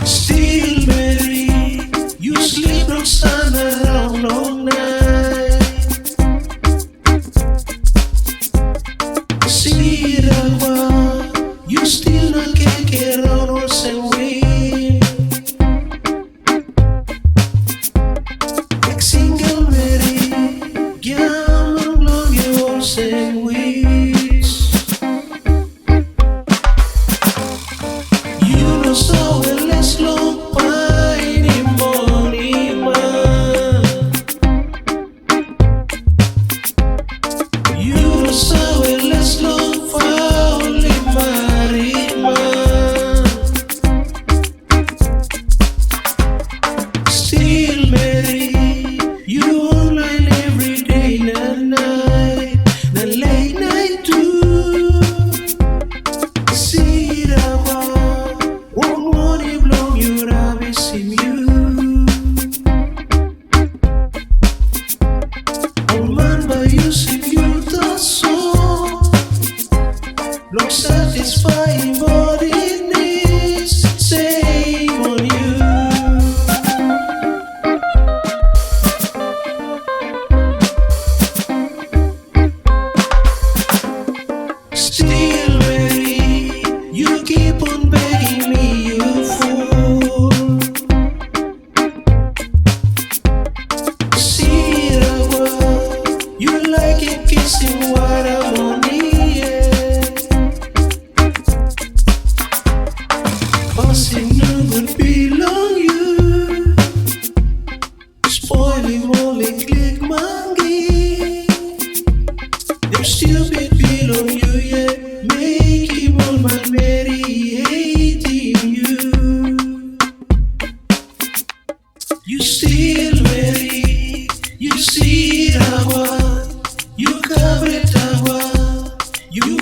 Still, Meri, you sleep no sun around all night. See, Rakwa, you still not get around all same way. Like single Meri, young long you all same ways. You know so well less long painim man. You know so well less long faulim marit man. Still Meri, you online every day and night, the late night too. See Rakwa, one morning long you ravish him you. Oh man, but you see you the soul, long satisfying body needs, same on you. Still Meri, you keep on begging me, you fool. See Rakwa, you like it kissing what I'm on the air. Passing would belong you, spoiling only click monkey. Them stupid belong you, yeah. Make him all my Meri hating you. You still Meri, you see Rakwa, you cover it Rakwa, you